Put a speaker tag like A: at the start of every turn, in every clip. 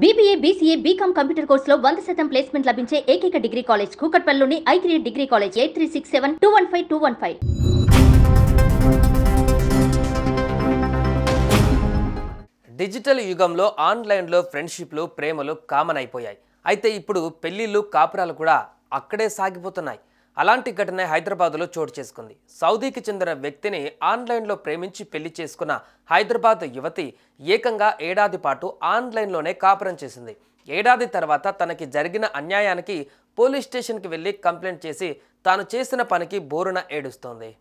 A: BBA, BCA, BCom computer కోర్సులో 100% placement లభించే ఏకైక డిగ్రీ కాలేజ్ కూకట్పల్లిలోని I3 డిగ్రీ కాలేజ్ 8367215215.
B: డిజిటల్ యుగంలో ఆన్లైన్లో ఫ్రెండ్షిప్లు ప్రేమలు కామన్ అయిపోయాయి. అయితే ఇప్పుడు పెళ్లిళ్ళు కాపురాలు కూడా అక్కడే సాగిపోతున్నాయి. అలాంటి ఘటన హైదరాబాద్లో చోటు చేసుకుంది. సౌదీకి చెందిన వ్యక్తిని ఆన్లైన్లో ప్రేమించి పెళ్లి చేసుకున్న హైదరాబాద్ యువతి ఏకంగా ఏడాది పాటు ఆన్లైన్లోనే కాపురం చేసింది. ఏడాది తర్వాత తనకి జరిగిన అన్యాయానికి పోలీస్ స్టేషన్కి వెళ్ళి కంప్లైంట్ చేసి తాను చేసిన పనికి బోరున ఏడుస్తోంది.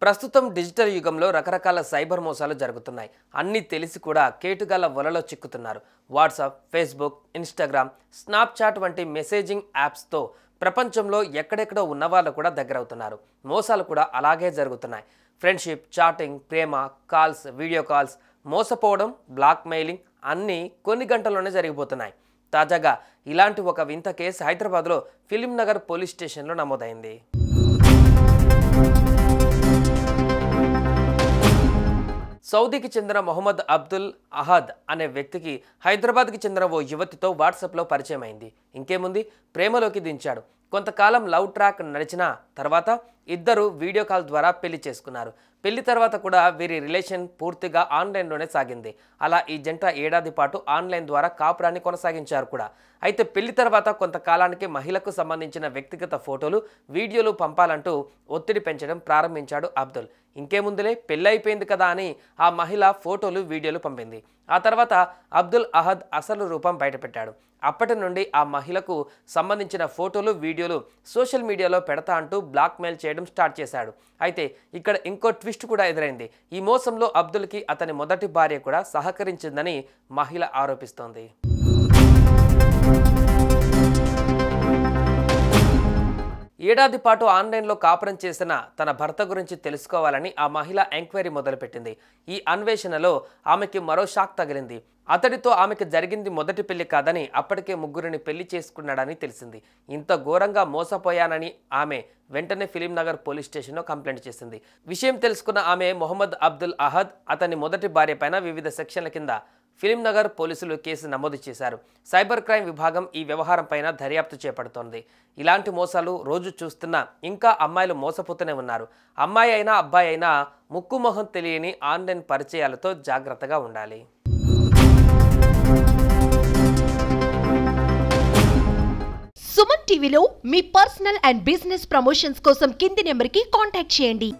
B: ప్రస్తుతం డిజిటల్ యుగంలో రకరకాల సైబర్ మోసాలు జరుగుతున్నాయి. అన్నీ తెలిసి కూడా కేటుగాళ్ల వలలో చిక్కుతున్నారు. వాట్సాప్, ఫేస్బుక్, ఇన్స్టాగ్రామ్, స్నాప్చాట్ వంటి మెసేజింగ్ యాప్స్తో ప్రపంచంలో ఎక్కడెక్కడో ఉన్నవాళ్ళు కూడా దగ్గరవుతున్నారు. మోసాలు కూడా అలాగే జరుగుతున్నాయి. ఫ్రెండ్షిప్, చాటింగ్, ప్రేమ, కాల్స్, వీడియో కాల్స్, మోసపోవడం, బ్లాక్ మెయిలింగ్ అన్నీ కొన్ని గంటల్లోనే జరిగిపోతున్నాయి. తాజాగా ఇలాంటి ఒక వింత కేసు హైదరాబాద్లో ఫిలిం నగర్ పోలీస్ స్టేషన్లో నమోదైంది. సౌదీకి చెందిన మొహమ్మద్ అబ్దుల్ అహద్ అనే వ్యక్తికి హైదరాబాద్కి చెందిన ఓ యువతితో వాట్సాప్లో పరిచయం అయింది. ఇంకేముంది, ప్రేమలోకి దించాడు. కొంతకాలం లవ్ ట్రాక్ నడిచిన తర్వాత ఇద్దరు వీడియో కాల్ ద్వారా పెళ్లి చేసుకున్నారు. పెళ్లి తర్వాత కూడా వీరి రిలేషన్ పూర్తిగా ఆన్లైన్లోనే సాగింది. అలా ఈ జంట ఏడాది పాటు ఆన్లైన్ ద్వారా కాపురాన్ని కొనసాగించారు కూడా. అయితే పెళ్లి తర్వాత కొంతకాలానికి మహిళకు సంబంధించిన వ్యక్తిగత ఫోటోలు, వీడియోలు పంపాలంటూ ఒత్తిడి పెంచడం ప్రారంభించాడు అబ్దుల్. ఇంకేముందులే, పెళ్ళైపోయింది కదా అని ఆ మహిళ ఫోటోలు, వీడియోలు పంపింది. ఆ తర్వాత అబ్దుల్ అహద్ అసలు రూపం బయటపెట్టాడు. అప్పటి నుండి ఆ మహిళకు సంబంధించిన ఫోటోలు, వీడియోలు సోషల్ మీడియాలో పెడతా అంటూ బ్లాక్మెయిల్ చేయడం స్టార్ట్ చేశాడు. అయితే ఇక్కడ ఇంకో ట్విస్ట్ కూడా ఎదురైంది. ఈ మోసంలో అబ్దుల్కి అతని మొదటి భార్య కూడా సహకరించిందని మహిళ ఆరోపిస్తోంది. ఏడాది పాటు ఆన్లైన్లో కాపురం చేసిన తన భర్త గురించి తెలుసుకోవాలని ఆ మహిళ ఎంక్వైరీ మొదలుపెట్టింది. ఈ అన్వేషణలో ఆమెకి మరో షాక్ తగిలింది. అతడితో ఆమెకు జరిగింది మొదటి పెళ్లి కాదని, అప్పటికే ముగ్గురిని పెళ్లి చేసుకున్నాడని తెలిసింది. ఇంత ఘోరంగా మోసపోయానని ఆమె వెంటనే ఫిలిం నగర్ పోలీస్ స్టేషన్లో కంప్లైంట్ చేసింది. విషయం తెలుసుకున్న ఆమె మొహమ్మద్ అబ్దుల్ అహద్ అతని మొదటి భార్య పైన వివిధ సెక్షన్ల కింద ఫిలిం నగర్ పోలీసులు కేసు నమోదు చేశారు. సైబర్ క్రైమ్ విభాగం ఈ వ్యవహారం పైన దర్యాప్తు చేపడుతోంది. ఇలాంటి మోసాలు రోజు చూస్తున్నా ఇంకా అమ్మాయిలు మోసపోతూనే ఉన్నారు. అమ్మాయి అయినా అబ్బాయి అయినా ముక్కు మొహం తెలియని ఆన్లైన్ పరిచయాలతో జాగ్రత్తగా ఉండాలి.
C: సుమన్ టీవీలో మీ పర్సనల్ అండ్ బిజినెస్ ప్రమోషన్స్ కోసం కింది నెంబర్కి కాంటాక్ట్ చేయండి.